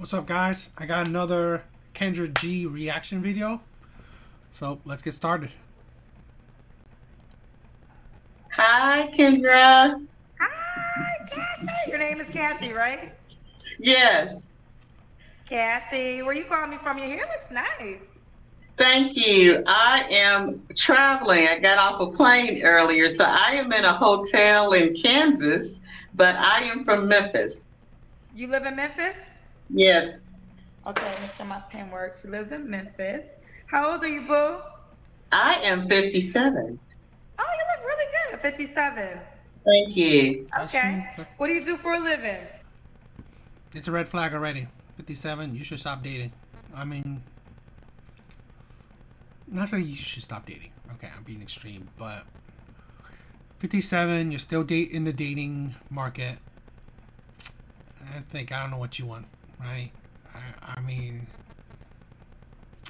What's up, guys? I got another Kendra G reaction video. So let's get started. Hi, Kendra. Hi, Kathy. Your name is Kathy, right? Yes, Kathy, where you calling me from? Your hair looks nice. thank you. I am traveling. I got off a plane earlier, so I am in a hotel in Kansas, but I am from Memphis. You live in Memphis? Yes, Okay, make sure my pen works. She lives in Memphis. How old are you, boo? I am 57. Oh, you look really good. 57. Thank you. Okay. What do you do for a living? It's a red flag already. 57. You should stop dating. I mean, not saying you should stop dating. Okay, I'm being extreme, but 57. You're still in the dating market. I don't know what you want, right? I mean,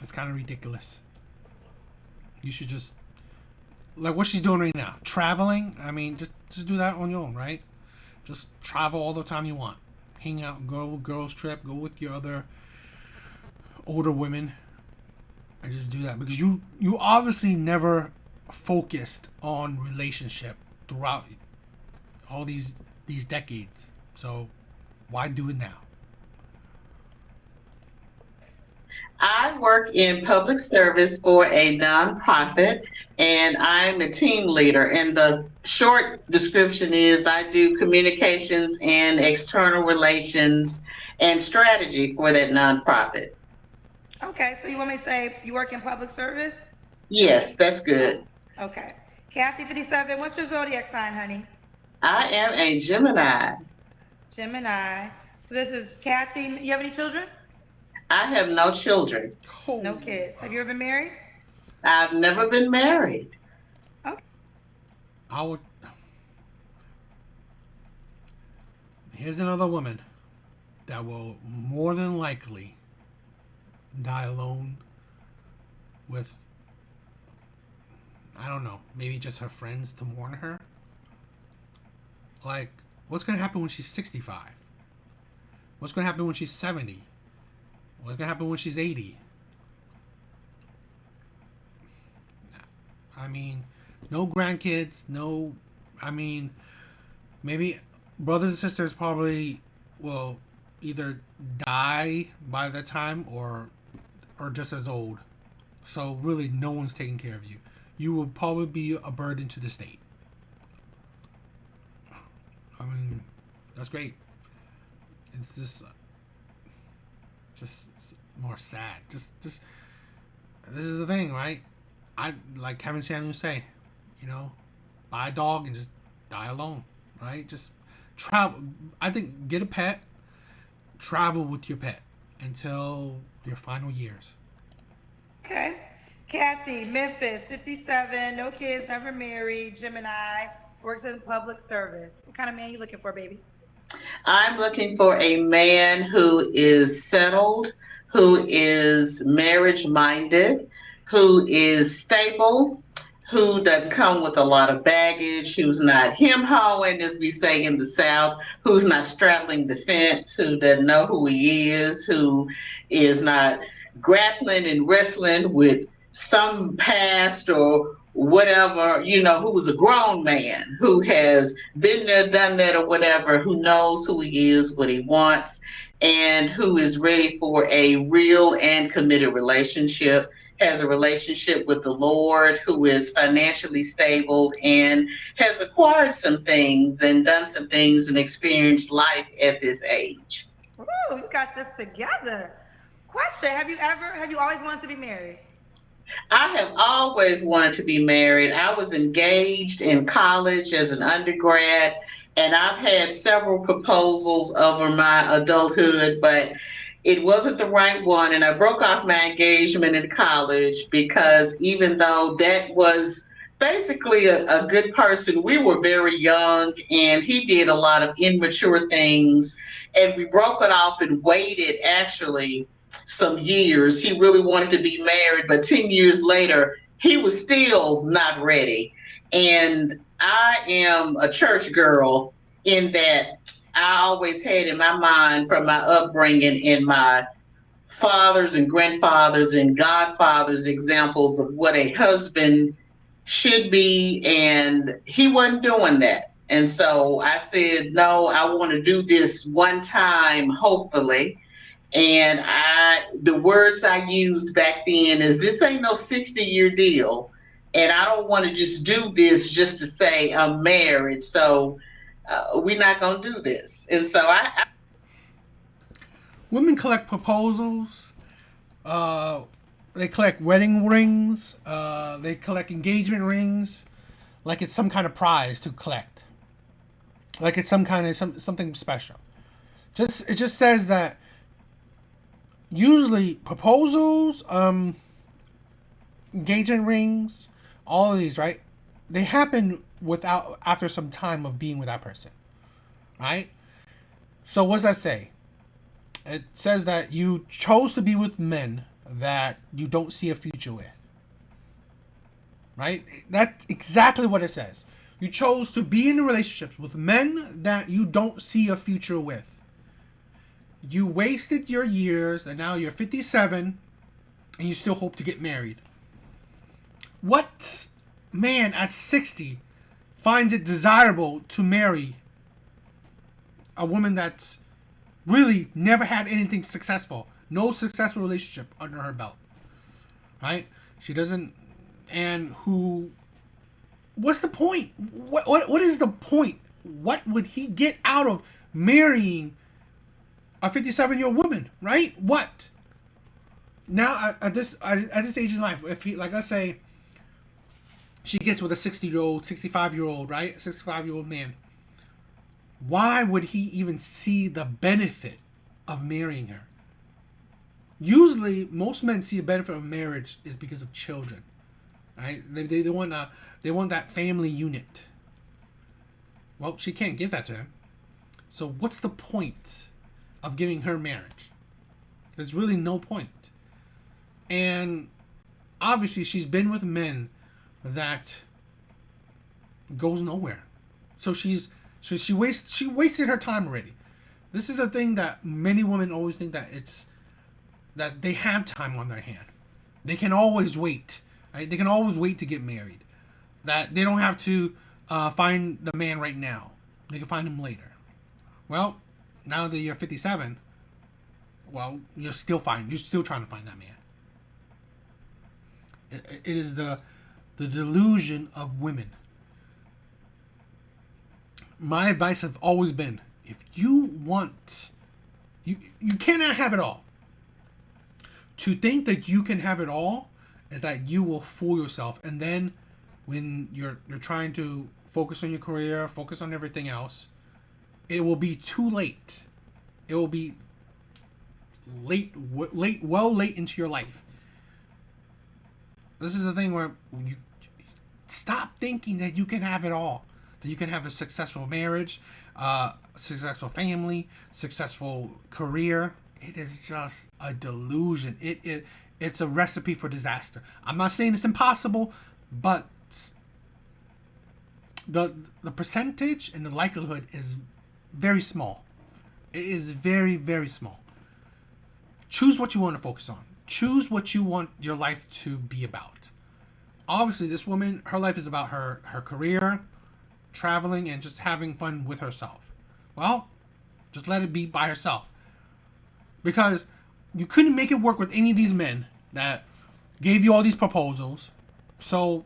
it's kind of ridiculous. You should just like what she's doing right now, traveling. I mean, just do that on your own, right? Just travel all the time you want. Hang out, go girls trip, go with your other older women, and just do that because you obviously never focused on relationship throughout all these decades. So why do it now? I work in public service for a nonprofit, and I'm a team leader. And the short description is I do communications and external relations and strategy for that nonprofit. Okay, so you want me to say you work in public service? Yes, that's good. Okay. Kathy, 57. What's your zodiac sign, honey? I am a Gemini. Gemini. So this is Kathy. You have any children? I have no children. No kids. Have you ever been married? I've never been married. Okay. I would. Here's another woman that will more than likely die alone with, I don't know, maybe just her friends to mourn her. Like, what's gonna happen when she's 65? What's gonna happen when she's 70? What's gonna happen when she's 80? I mean, no grandkids, no. I mean, maybe brothers and sisters probably will either die by that time or just as old. So really, no one's taking care of you. You will probably be a burden to the state. I mean, that's great. It's just more sad. Just this is the thing, right? I like Kevin Samuels say, you know, buy a dog and just die alone, right? Just travel. I think get a pet, travel with your pet until your final years. Okay. Kathy, Memphis, 57, no kids, never married, Gemini, works in public service. What kind of man you looking for, baby? I'm looking for a man who is settled, who is marriage minded, who is stable, who doesn't come with a lot of baggage, who's not him hawing, as we say in the South, who's not straddling the fence, who doesn't know who he is, who is not grappling and wrestling with some past or whatever, who was a grown man who has been there, done that, or whatever, who knows who he is, what he wants, and who is ready for a real and committed relationship, has a relationship with the Lord, who is financially stable and has acquired some things and done some things and experienced life at this age. Ooh, you got this together. Question: have you always wanted to be married? I have always wanted to be married. I was engaged in college as an undergrad, and I've had several proposals over my adulthood, but it wasn't the right one. And I broke off my engagement in college because even though that was basically a good person, we were very young, and he did a lot of immature things. And we broke it off and waited actually some years. He really wanted to be married, but 10 years later, he was still not ready. And I am a church girl in that I always had in my mind from my upbringing and my fathers and grandfathers and godfathers examples of what a husband should be, and he wasn't doing that. And so I said, no, I want to do this one time, hopefully. And the words I used back then is, this ain't no 60-year deal. And I don't want to just do this just to say I'm married. So we're not going to do this. And so I Women collect proposals. Uh, they collect wedding rings. They collect engagement rings, like it's some kind of prize to collect, like it's some kind of something special. Just it just says that usually proposals, engagement rings, all of these, right? They happen without after some time of being with that person, right? So what does that say? It says that you chose to be with men that you don't see a future with, right? That's exactly what it says. You chose to be in relationships with men that you don't see a future with. You wasted your years, and now you're 57, and you still hope to get married. What man at 60 finds it desirable to marry a woman that's really never had anything successful, no successful relationship under her belt, right? She doesn't, and who? What's the point? What is the point? What would he get out of marrying a 57-year-old woman, right? What? Now at this age in life, if he, like, let's say she gets with a 60-year-old, 65-year-old, right? 65-year-old man. Why would he even see the benefit of marrying her? Usually, most men see a benefit of marriage is because of children, right? They want that family unit. Well, she can't give that to him. So what's the point of giving her marriage? There's really no point. And obviously, she's been with men that goes nowhere. So she wasted her time already. This is the thing that many women always think, that it's that they have time on their hand. They can always wait. Right? They can always wait to get married. That they don't have to find the man right now. They can find him later. Well, now that you're 57, well, you're still trying to find that man. It is the delusion of women. My advice has always been, if you want, you cannot have it all. To think that you can have it all is that you will fool yourself, and then when you're trying to focus on your career, focus on everything else, it will be too late. It will be late into your life. This is the thing where you stop thinking that you can have it all. That you can have a successful marriage, successful family, successful career. It is just a delusion. It's a recipe for disaster. I'm not saying it's impossible, but the percentage and the likelihood is very small. It is very, very small. Choose what you want to focus on. Choose what you want your life to be about. Obviously, this woman, her life is about her career, traveling, and just having fun with herself. Well, just let it be by herself. Because you couldn't make it work with any of these men that gave you all these proposals. So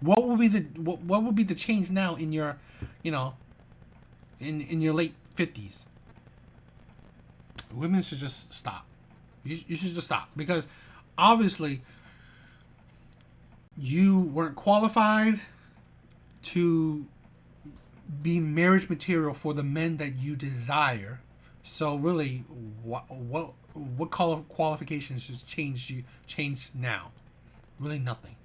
what would be the change now in your, in your late 50s? Women should just stop. You should just stop, because obviously you weren't qualified to be marriage material for the men that you desire. So really, what qualifications just changed now? Really nothing.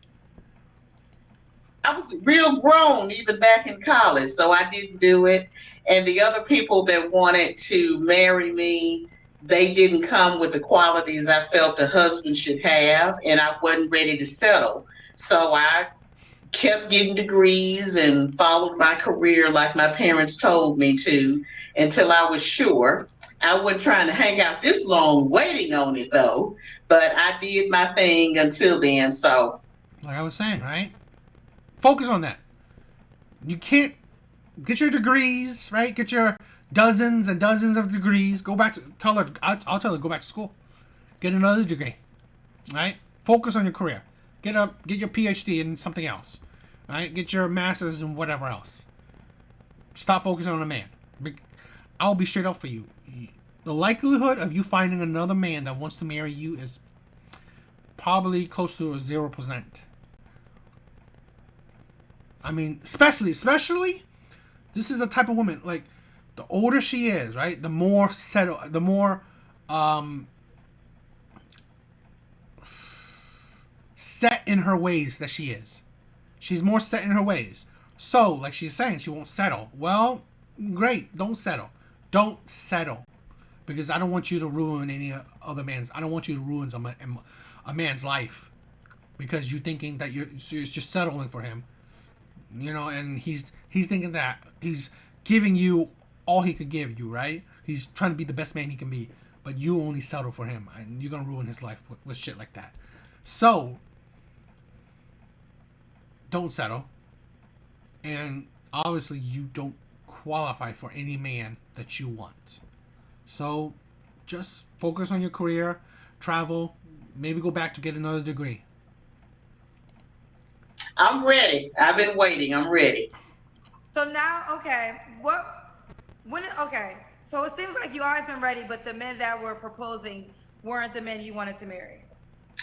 I was real grown even back in college, so I didn't do it. And the other people that wanted to marry me, they didn't come with the qualities I felt a husband should have, and I wasn't ready to settle. So I kept getting degrees and followed my career like my parents told me to until I was sure. I wasn't trying to hang out this long waiting on it though, but I did my thing until then. So Like I was saying, right? Focus on that. You can't get your degrees, right? Get your dozens and dozens of degrees. Go back to tell her. I'll tell her go back to school. Get another degree, right? Focus on your career. Get your PhD in something else, right? Get your master's in whatever else. Stop focusing on a man. I'll be straight up for you. The likelihood of you finding another man that wants to marry you is probably close to 0%. I mean, especially, this is a type of woman like the older she is, right? The more settled, the more um, set in her ways that she is. She's more set in her ways. So, like she's saying, she won't settle. Well, great. Don't settle. Don't settle. Because I don't want you to ruin any other man's. I don't want you to ruin a man's life because you're thinking that you're just settling for him, and he's thinking that he's giving you all he could give you, right? He's trying to be the best man he can be, but you only settle for him, and you're gonna ruin his life with shit like that. So don't settle, and obviously you don't qualify for any man that you want. So just focus on your career, travel, maybe go back to get another degree. I'm ready. I've been waiting. I'm ready. So now, okay, okay. So it seems like you always been ready, but the men that were proposing weren't the men you wanted to marry.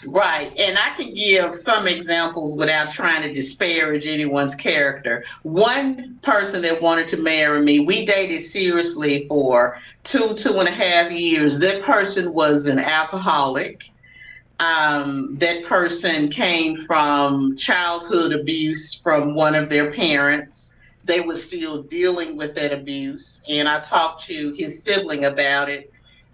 Right. And I can give some examples without trying to disparage anyone's character. One person that wanted to marry me, we dated seriously for 2.5 years. That person was an alcoholic. That person came from childhood abuse from one of their parents. They were still dealing with that abuse. And I talked to his sibling about it,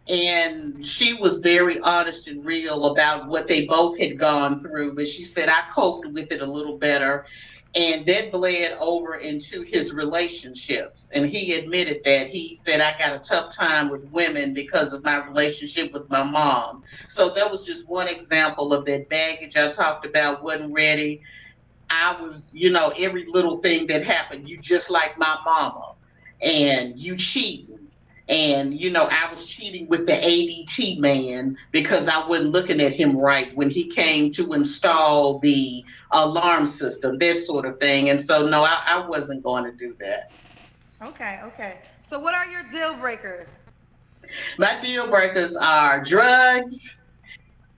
and she was very honest and real about what they both had gone through. But she said, I coped with it a little better. And that bled over into his relationships. And he admitted that. He said, I got a tough time with women because of my relationship with my mom. So that was just one example of that baggage I talked about, wasn't ready. I was, every little thing that happened, you just like my mama, and you cheating. And, I was cheating with the ADT man because I wasn't looking at him right when he came to install the alarm system, that sort of thing. And so, no, I wasn't going to do that. Okay, okay. So what are your deal breakers? My deal breakers are drugs,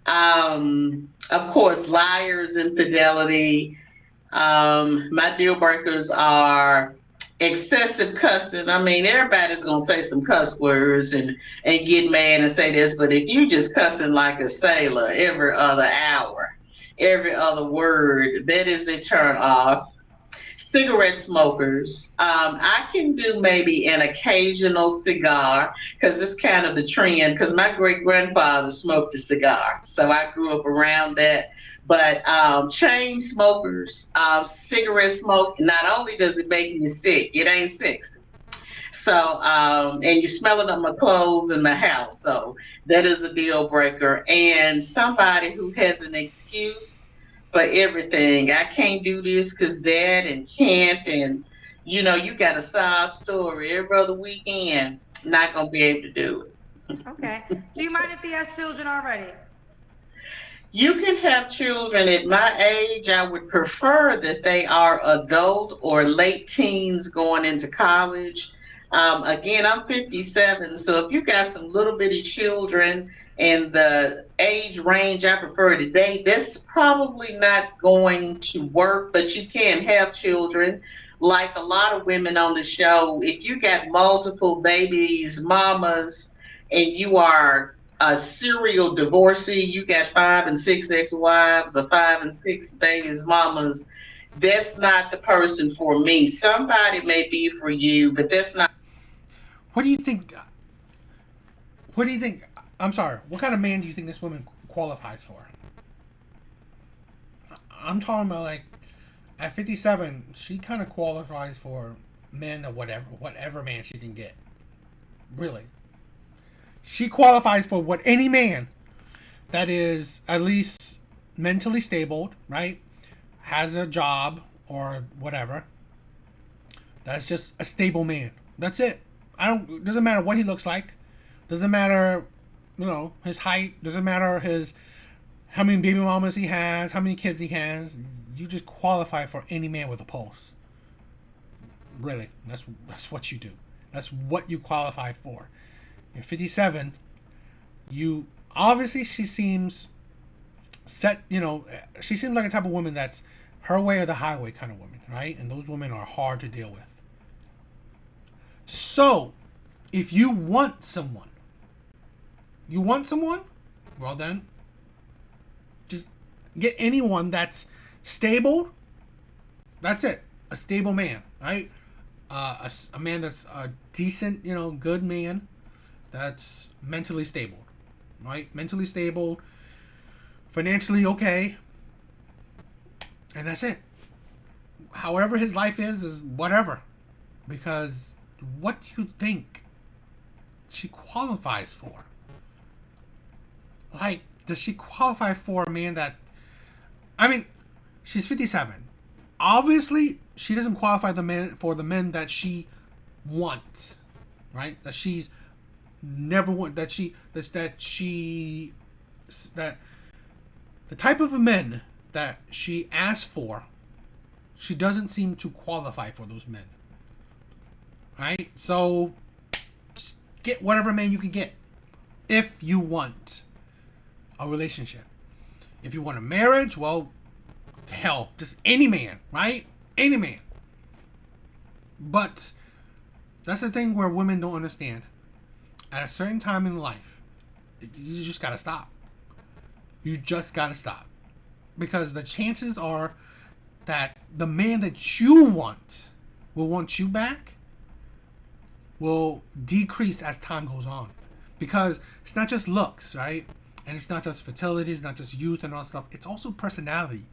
of course, liars, infidelity. My deal breakers are excessive cussing. I mean, everybody's gonna say some cuss words and get mad and say this, but if you just cussing like a sailor every other hour, every other word, that is a turn off. Cigarette smokers. I can do maybe an occasional cigar because it's kind of the trend. Because my great grandfather smoked a cigar, so I grew up around that. But chain smokers, cigarette smoke. Not only does it make me sick, it ain't sexy. So, and you smell it on my clothes and my house. So that is a deal breaker. And somebody who has an excuse for everything. I can't do this because that and can't. And, you got a side story every other weekend. Not going to be able to do it. Okay. Do you mind if he has children already? You can have children at my age. I would prefer that they are adult or late teens going into college. Again, I'm 57, so if you got some little bitty children in the age range I prefer today, that's probably not going to work, but you can have children. Like a lot of women on the show, if you got multiple babies, mamas, and you are a serial divorcee, you got 5 and 6 ex-wives or 5 and 6 babies mamas, that's not the person for me. Somebody may be for you, but that's not. What do you think? What do you think? I'm sorry. What kind of man do you think this woman qualifies for? I'm talking about like At 57, she kind of qualifies for men or whatever man she can get. Really, she qualifies for what any man that is at least mentally stable, right? Has a job or whatever. That's just a stable man. That's it. I don't. Doesn't matter what he looks like. Doesn't matter, his height. Doesn't matter his how many baby mamas he has, how many kids he has. You just qualify for any man with a pulse. Really, that's what you do. That's what you qualify for. You're 57. You obviously she seems set. She seems like a type of woman that's her way or the highway kind of woman, right? And those women are hard to deal with. So, if you want someone, well then, just get anyone that's stable. That's it. A stable man, right? A man that's a decent, good man that's mentally stable, right? Mentally stable, financially okay, and that's it. However his life is whatever. Because what do you think she qualifies for? Like, does she qualify for a man that... I mean, she's 57. Obviously, she doesn't qualify for the men that she wants, right? That she's never want. That the type of men that she asks for, she doesn't seem to qualify for those men, right? So, just get whatever man you can get if you want a relationship. If you want a marriage, well, hell, just any man, right? Any man. But that's the thing where women don't understand. At a certain time in life, you just gotta stop. You just gotta stop. Because the chances are that the man that you want will want you back will decrease as time goes on. Because it's not just looks, right? And it's not just fertility, it's not just youth and all that stuff. It's also personality.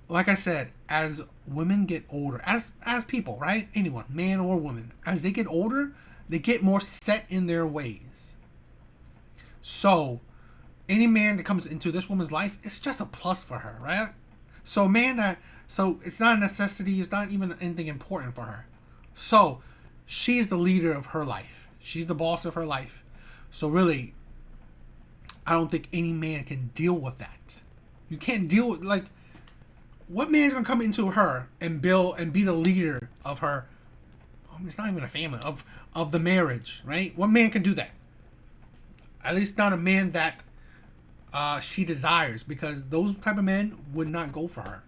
Like I said, as women get older, as people, right? Anyone, man or woman, as they get older, they get more set in their ways. So, any man that comes into this woman's life, it's just a plus for her, right? So, so it's not a necessity, it's not even anything important for her. So, she's the leader of her life. She's the boss of her life. So, really, I don't think any man can deal with that. You can't deal with, like, what man's gonna come into her and be the leader of her? It's not even a family of the marriage, right? What man can do that? At least not a man that she desires, because those type of men would not go for her.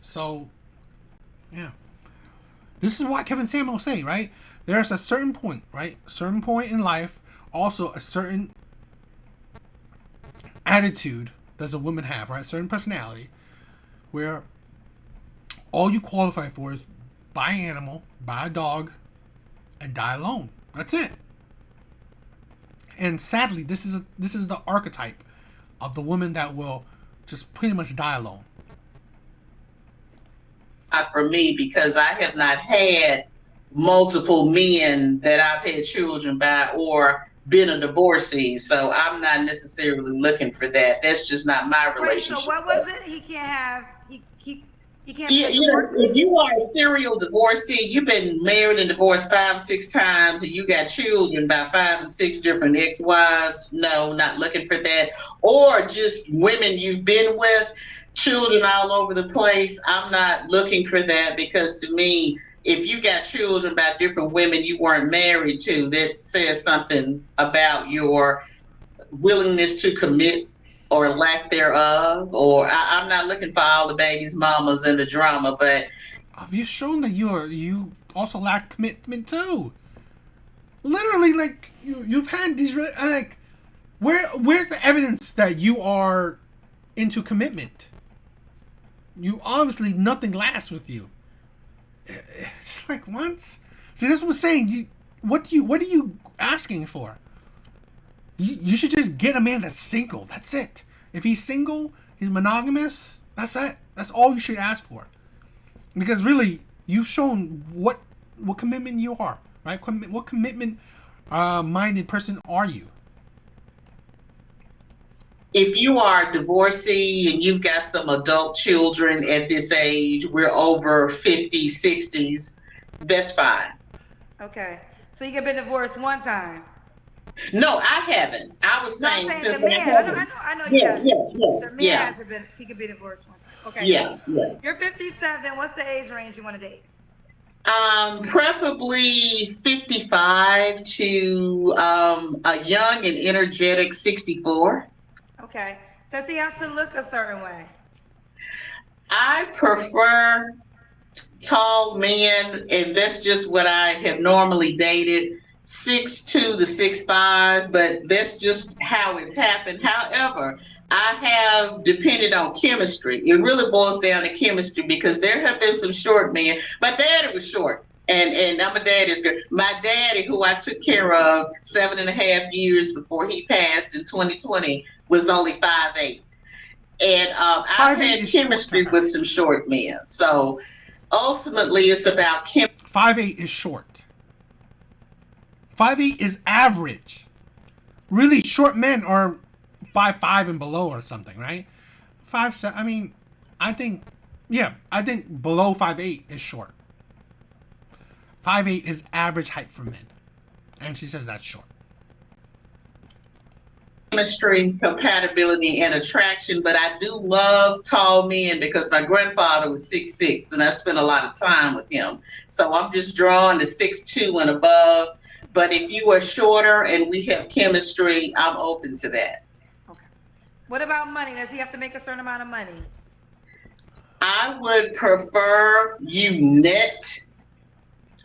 So, yeah, this is what Kevin Samuel say, right? There's a certain point, right? A certain point in life, also a certain attitude does a woman have, right? A certain personality, where all you qualify for is buy an animal, buy a dog, and die alone. That's it. And sadly, this is the archetype of the woman that will just pretty much die alone. Not for me, because I have not had multiple men that I've had children by or been a divorcee. So I'm not necessarily looking for that. That's just not my relationship. Wait, so what was it? He can't have he can't be Yeah, a divorcee? if you are a serial divorcee, you've been married and divorced 5 or 6 times, and you got children by 5 and 6 different ex-wives. No, not looking for that. Or just women you've been with, children all over the place. I'm not looking for that, because to me, if you got children by different women you weren't married to, that says something about your willingness to commit or lack thereof. Or I'm not looking for all the babies, mamas, and the drama, but Have you shown that you also lack commitment too? Literally, like you've had these like, where's the evidence that you are into commitment? You obviously, nothing lasts with you. It's like, what? See, this was saying, what are you asking for? You should just get a man that's single. That's it. If he's single, he's monogamous. That's it. That's all you should ask for, because really you've shown what commitment you are, right? What commitment minded person are you? If you are a divorcee and you've got some adult children at this age, we're over 50s, 60s, that's fine. Okay. So you have been divorced one time. No, I haven't. I was No, I'm saying saying the since I man. haven't. I know you Yeah, haven't. yeah, yeah, The man yeah, hasn't been. He could be divorced one time. Okay. yeah, yeah. You're 57. What's the age range you want to date? Preferably 55 to a young and energetic 64. Okay. Does he have to look a certain way? I prefer tall men, and that's just what I have normally dated, 6'2" to 6'5", but that's just how it's happened. However, I have depended on chemistry. It really boils down to chemistry because there have been some short men. My daddy was short. And I'm a daddy's girl. My daddy, who I took care of 7.5 years before he passed in 2020, was only 5'8". And I've 5'8" had is short to chemistry her. with some short men. So ultimately, it's about 5'8" is short. 5'8" is average. Really short men are 5'5" and below or something, right? 5'7". I mean, I think, yeah, I think below 5'8" is short. 5'8" is average height for men, and she says that's short. chemistry, compatibility, and attraction. But I do love tall men because my grandfather was 6'6", and I spent a lot of time with him. So I'm just drawn to 6'2" and above. But if you are shorter and we have chemistry, I'm open to that. Okay. What about money? Does he have to make a certain amount of money? I would prefer you net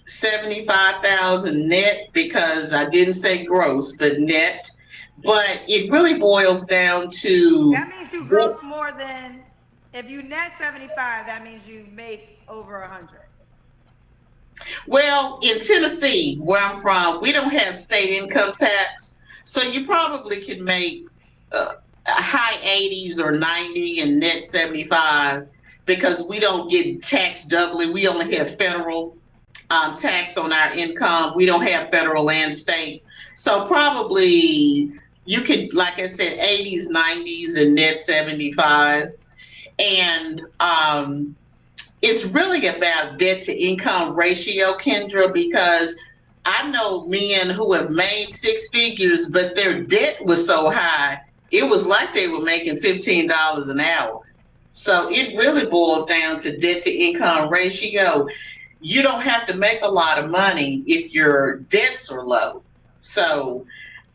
75,000 net because I didn't say gross, but net. But it really boils down to That means you gross more than if you net 75, that means you make over 100. well, in Tennessee, where I'm from, we don't have state income tax, so you probably can make a high 80s or 90 and net 75 because we don't get taxed doubly. We only have federal tax on our income. We don't have federal and state. So probably you could, like I said, 80s, 90s, and net 75. And it's really about debt to income ratio, Kendra, because I know men who have made six figures, but their debt was so high, it was like they were making $15 an hour. So it really boils down to debt to income ratio. You don't have to make a lot of money if your debts are low. So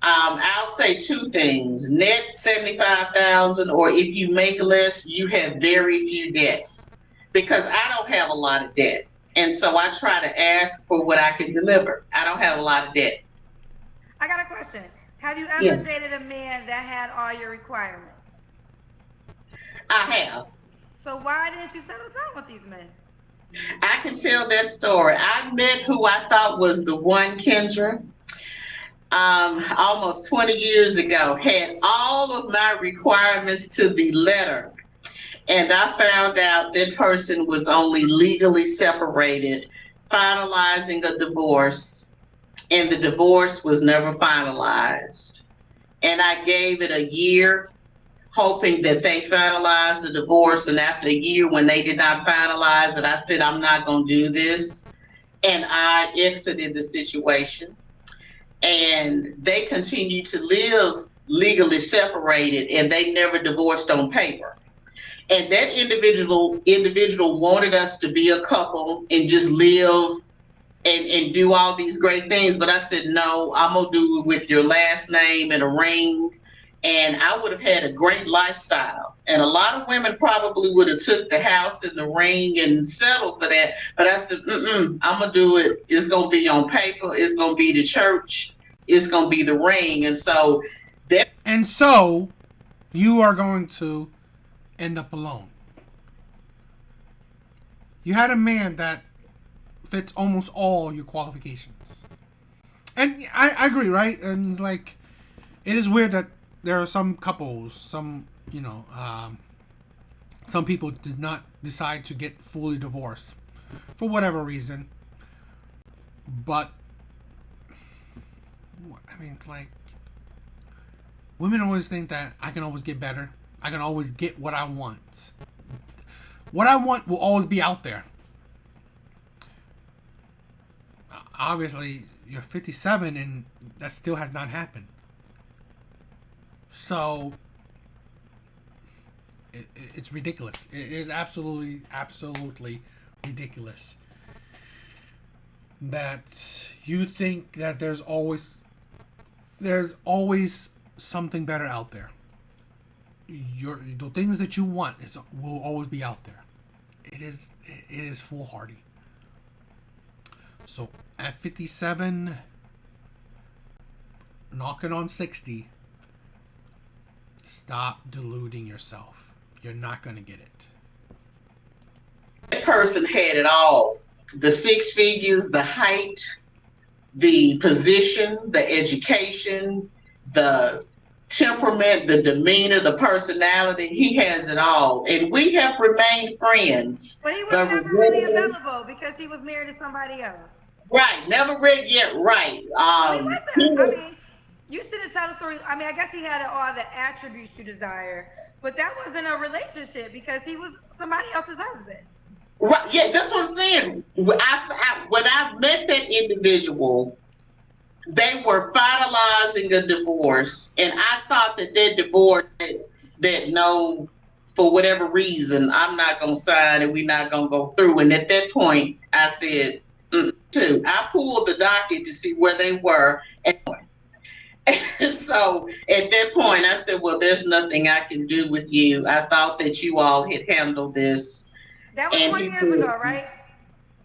I'll say two things: net 75,000, or if you make less, you have very few debts. Because I don't have a lot of debt, and so I try to ask for what I can deliver. I don't have a lot of debt. I got a question. Have you ever Yeah, dated a man that had all your requirements? I have. So why didn't you settle down with these men? I can tell that story. I met who I thought was the one, Kendra, almost 20 years ago, had all of my requirements to the letter. And I found out that person was only legally separated, finalizing a divorce, and the divorce was never finalized. And I gave it a year, hoping that they finalized the divorce. And after a year, when they did not finalize it, I said, I'm not going to do this. And I exited the situation. And they continued to live legally separated, and they never divorced on paper. And that individual wanted us to be a couple and just live and do all these great things. But I said, no, I'm gonna do it with your last name and a ring. And I would have had a great lifestyle. And a lot of women probably would have took the house and the ring and settled for that. But I said, I'm gonna do it. It's gonna be on paper. It's gonna be the church. It's gonna be the ring. And so that. And so you are going to end up alone. You had a man that fits almost all your qualifications. And I agree, right? And like, it is weird that there are some couples, some, Some people did not decide to get fully divorced for whatever reason. But I mean, it's like women always think that I can always get better. I can always get what I want. What I want will always be out there. Obviously, you're 57 and that still has not happened. So it's ridiculous. It is absolutely ridiculous that you think that there's always something better out there. The things that you want will always be out there. It is foolhardy. So at 57, knocking on 60, stop deluding yourself. You're not gonna get it. That person had it all: the six figures, the height, the position, the education, the temperament, the demeanor, the personality. He has it all. And we have remained friends. But he was But never really available because he was married to somebody else. right, never read yet right. Well, he wasn't. I mean, you shouldn't tell the story. I mean, I guess he had all the attributes you desire, but that wasn't a relationship because he was somebody else's husband. Right, yeah, that's what I'm saying. When I met that individual, they were finalizing a divorce, and I thought that their divorce, that no, for whatever reason, I'm not going to sign and we're not going to go through. And at that point, I said, too. I pulled the docket to see where they were. And so at that point, I said, well, there's nothing I can do with you. I thought that you all had handled this. That was And 20 he years said, ago, right?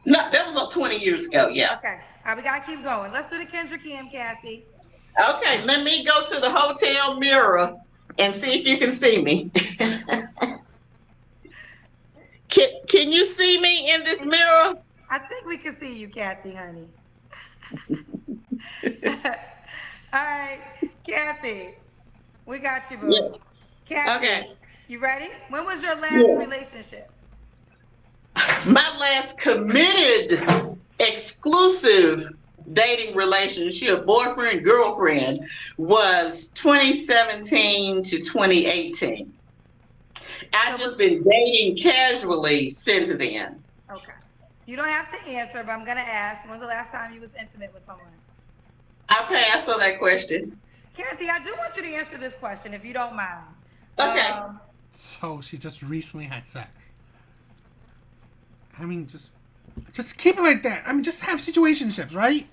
no, that was 20 years ago, yeah. Okay. All right, we got to keep going. Let's do the Kendra Kim, Kathy. Okay, let me go to the hotel mirror and see if you can see me. Can you see me in this mirror? I think we can see you, Kathy, honey. All right, Kathy, we got you, boo. Yeah. Kathy, Okay. you ready? When was your last Yeah. relationship? My last committed, exclusive dating relationship, boyfriend, girlfriend, was 2017 to 2018. I've just been dating casually since then. Okay. You don't have to answer, but I'm going to ask, when's the last time you was intimate with someone? I pass on that question. Kathy, I do want you to answer this question, if you don't mind. Okay. So she just recently had sex. I mean, just keep it like that. I mean, just have situationships, right?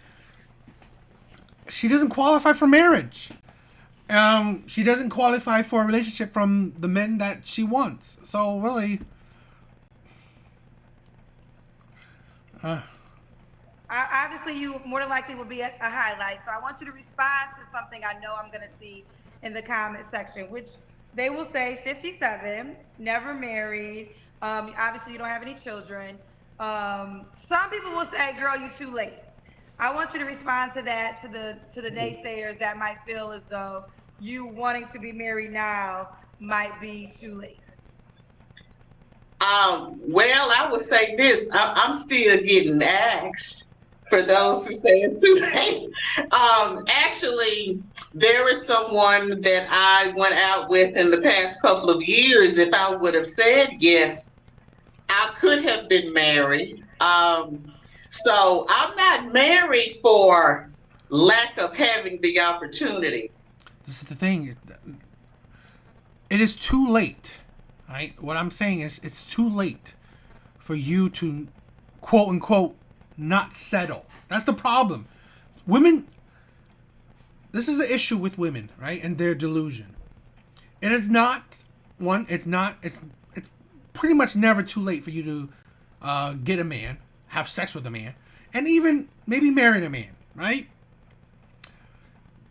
She doesn't qualify for marriage. She doesn't qualify for a relationship from the men that she wants. So really, Obviously, you more than likely would be a highlight. So I want you to respond to something I know I'm going to see in the comment section, which they will say 57, never married. Obviously, you don't have any children. Some people will say, "Girl, you too late." I want you to respond to that, to the naysayers that might feel as though you wanting to be married now might be too late. Well, I would say this. I'm still getting asked, for those who say it's too late. Actually, there is someone that I went out with in the past couple of years. If I would have said yes, I could have been married. So I'm not married for lack of having the opportunity. this is the thing. It is too late, right? What I'm saying is, it's too late for you to, quote unquote, not settle. That's the problem. Women. This is the issue with women, right? And their delusion. It is not one. It's not. It's pretty much never too late for you to get a man, have sex with a man, and even maybe marry a man, right?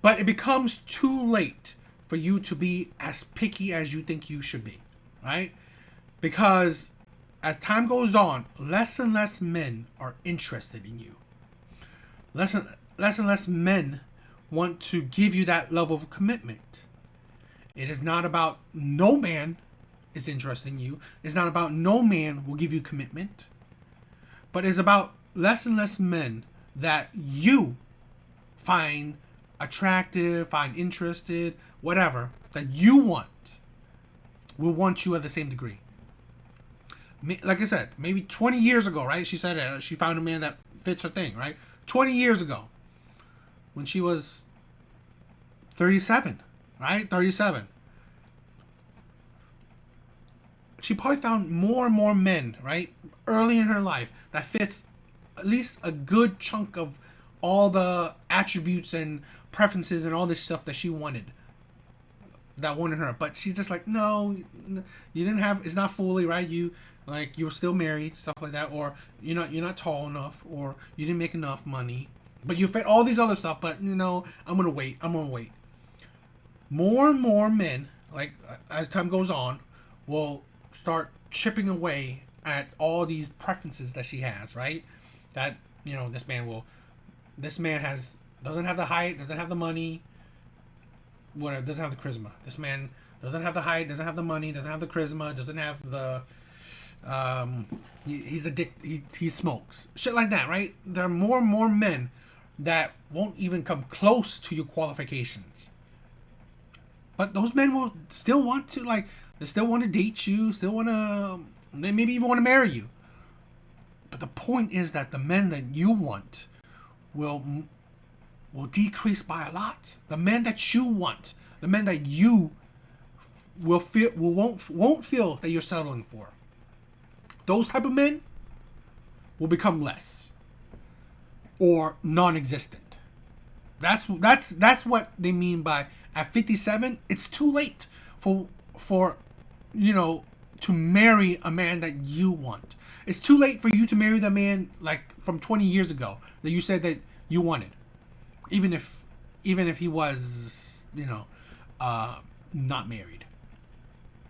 But it becomes too late for you to be as picky as you think you should be, right? Because as time goes on, less and less men are interested in you. Less and less men want to give you that level of commitment. It is not about no man is interested in you. It's not about no man will give you commitment, but it's about less and less men that you find attractive, find interested, whatever, that you want, will want you at the same degree. Like I said, maybe 20 years ago, right? She said she found a man that fits her thing, right? 20 years ago, when she was 37, right? 37. She probably found more and more men, right? Early in her life that fits at least a good chunk of all the attributes and preferences and all this stuff that she wanted. That wanted her. But she's just like, no, you didn't have, it's not fully, right? You were still married, stuff like that, or you're not tall enough, or you didn't make enough money. But you fit all these other stuff, but I'm gonna wait. More and more men, like as time goes on, will start chipping away at all these preferences that she has, right? That this man doesn't have the height, doesn't have the money, whatever, doesn't have the charisma. This man doesn't have the height, doesn't have the money, doesn't have the charisma, doesn't have the he's a dick. He smokes shit like that, right? There are more and more men that won't even come close to your qualifications, but those men will still want to they still want to date you, still want to, they maybe even want to marry you. But the point is that the men that you want will decrease by a lot. The men that you want, the men that you won't feel that you're settling for, those type of men will become less or non-existent. That's what they mean by at 57. It's too late for to marry a man that you want. It's too late for you to marry the man like from 20 years ago that you said that you wanted, even if he was not married.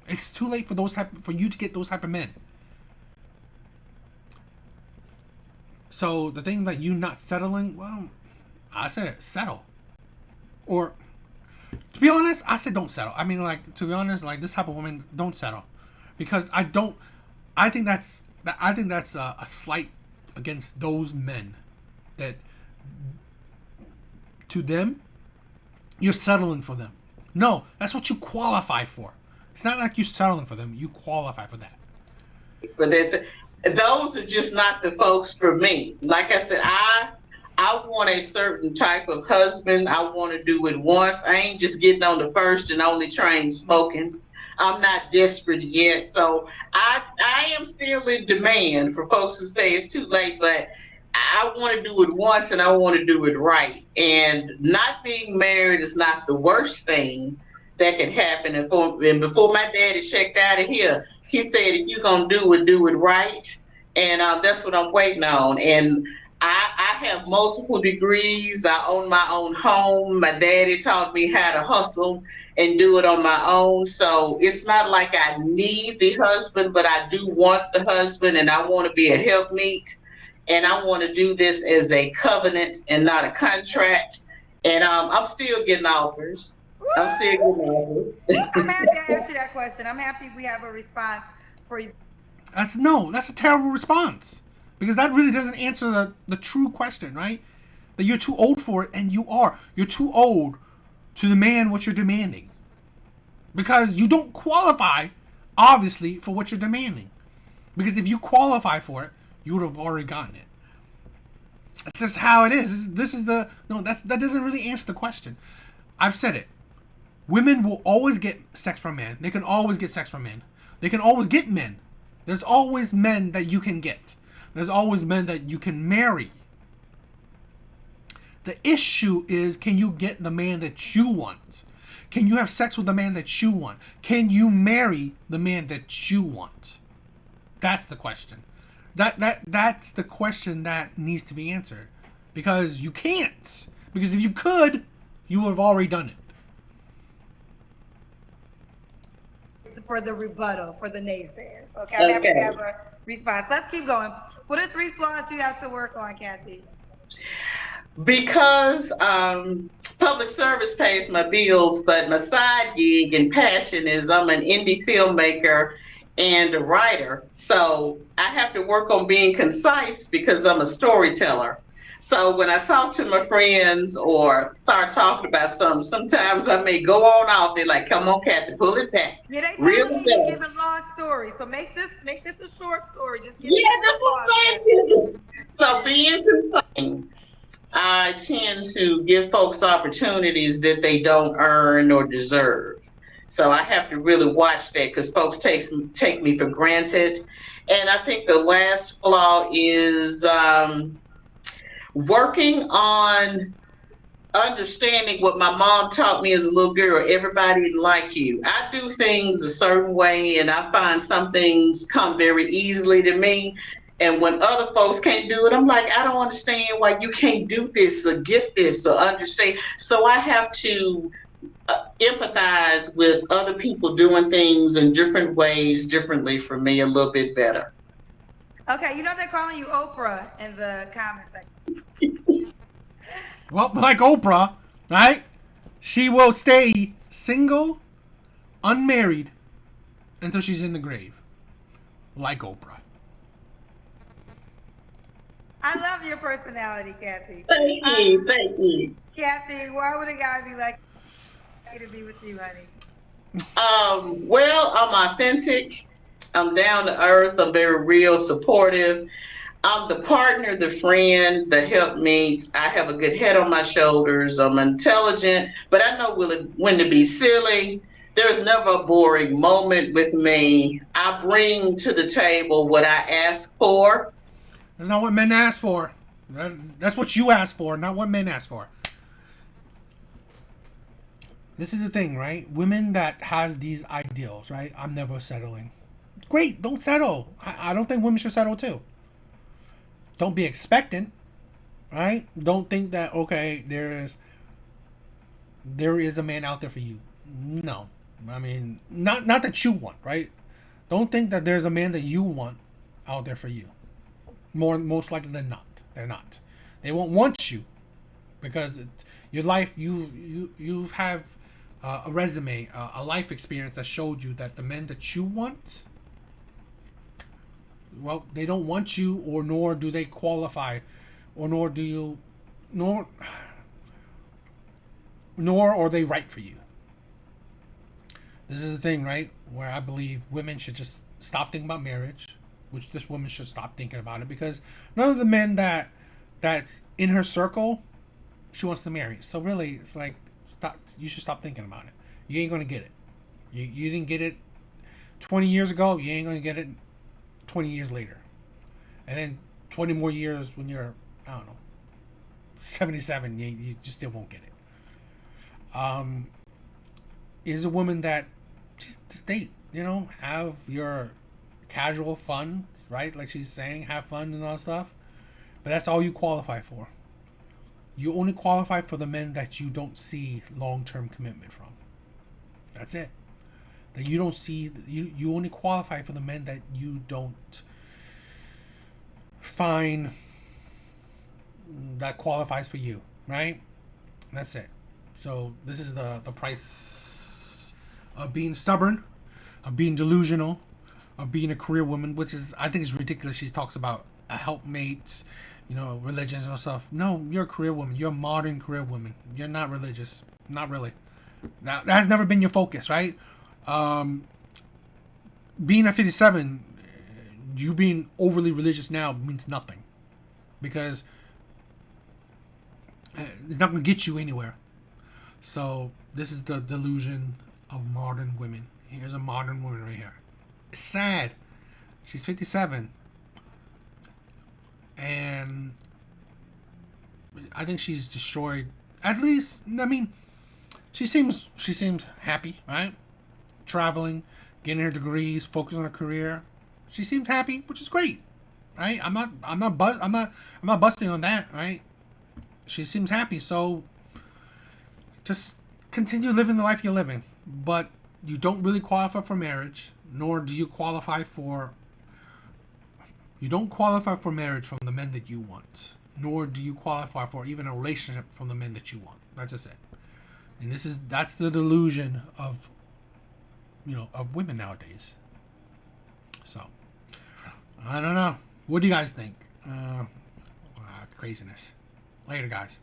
It's too late for you to get those type of men. So the thing that you not settling, well, I said it, settle. Or to be honest, I said don't settle. I mean, like, to be honest, like this type of woman, don't settle, because I think that's a slight against those men that to them you're settling for them. No, that's what you qualify for. It's not like you're settling for them. You qualify for that. But those are just not the folks for me. Like I said, I want a certain type of husband. I want to do it once. I ain't just getting on the first and only train smoking. I'm not desperate yet, so I am still in demand for folks to say it's too late, but I want to do it once and I want to do it right. And not being married is not the worst thing that can happen. And before my daddy checked out of here, he said, if you're going to do it right. And that's what I'm waiting on. And I have multiple degrees. I own my own home. My daddy taught me how to hustle and do it on my own. So it's not like I need the husband, but I do want the husband and I want to be a helpmeet. And I want to do this as a covenant and not a contract. And I'm still getting offers. I'm still getting offers. I'm happy I asked you that question. I'm happy we have a response for you. That's a terrible response, because that really doesn't answer the true question, right? That you're too old for it, and you're too old to demand what you're demanding, because you don't qualify, obviously, for what you're demanding. Because if you qualify for it, you would have already gotten it. That's just how it is. That doesn't really answer the question. I've said it. Women will always get sex from men. They can always get sex from men. They can always get men. There's always men that you can get. There's always men that you can marry. The issue is, can you get the man that you want? Can you have sex with the man that you want? Can you marry the man that you want? That's the question. That's the question that needs to be answered. Because you can't. Because if you could, you would have already done it. For the rebuttal, for the naysayers. Okay, I'm happy we have a response. Let's keep going. What are 3 flaws you have to work on, Kathy? Because public service pays my bills, but my side gig and passion is I'm an indie filmmaker and a writer. So I have to work on being concise because I'm a storyteller. So when I talk to my friends or start talking about something, sometimes I may go on off. They're like, "Come on, Kathy, pull it back, Yeah, they reel telling me you it give back." a long story. So make this a short story. Just give it Yeah, to the that's what applause, I'm Kathy. saying. So being concise, I tend to give folks opportunities that they don't earn or deserve. So I have to really watch that because folks take me for granted. And I think the last flaw is working on understanding what my mom taught me as a little girl. Everybody didn't like you. I do things a certain way, and I find some things come very easily to me. And when other folks can't do it, I'm like, I don't understand why you can't do this or get this or understand. So I have to empathize with other people doing things in different ways, differently for me, a little bit better. Okay, you know they're calling you Oprah in the comment section. Well, like Oprah, right? She will stay single, unmarried, until she's in the grave. Like Oprah. I love your personality, Kathy. Thank Uh, you. Thank you. Kathy, why would a guy be lucky to be with you, honey? Well, I'm authentic. I'm down to earth. I'm very real, supportive. I'm the partner, the friend, the helpmate. I have a good head on my shoulders. I'm intelligent, but I know when to be silly. There's never a boring moment with me. I bring to the table what I ask for. That's not what men ask for. That's what you ask for, not what men ask for. This is the thing, right? Women that has these ideals, right? I'm never settling. Great, don't settle. I don't think women should settle too. Don't be expectant, right? Don't think that okay, there is a man out there for you. No, I mean not that you want, right? Don't think that there's a man that you want out there for you. Most likely than not, they're not. They won't want you because your life you have a resume, a life experience that showed you that the men that you want, well, they don't want you, or nor do they qualify, or nor do you, nor nor are they right for you. This is the thing, right? Where I believe women should just stop thinking about marriage, which this woman should stop thinking about it because none of the men that's in her circle she wants to marry. So really, it's like stop. You should stop thinking about it. You ain't gonna get it. You didn't get it 20 years ago. You ain't gonna get it 20 years later, and then 20 more years when you're I don't know 77. You just still won't get it. Is a woman that just date. Have your casual fun, right? Like she's saying, have fun and all that stuff. But that's all you qualify for. You only qualify for the men that you don't see long term commitment from. That's it. That you don't see you only qualify for the men that you don't find that qualifies for you, right? That's it. So this is the price of being stubborn, of being delusional, of being a career woman, which is I think is ridiculous. She talks about a helpmate, religions and stuff. No, you're a career woman. You're a modern career woman. You're not religious. Not really. That has never been your focus, right? Um, being at 57, you being overly religious now means nothing because it's not going to get you anywhere. So this is the delusion of modern women. Here's a modern woman right here. It's sad. She's 57, and I think she's destroyed. At least, I mean, she seems happy, right? Traveling, getting her degrees, focusing on her career. She seems happy, which is great, right? I'm not busting on that, right? She seems happy, so just continue living the life you're living. But you don't really qualify for marriage, nor do you qualify for. You don't qualify for marriage from the men that you want. nor do you qualify for even a relationship from the men that you want. That's just it. And that's the delusion of of women nowadays. So I don't know. What do you guys think? Craziness. Later, guys.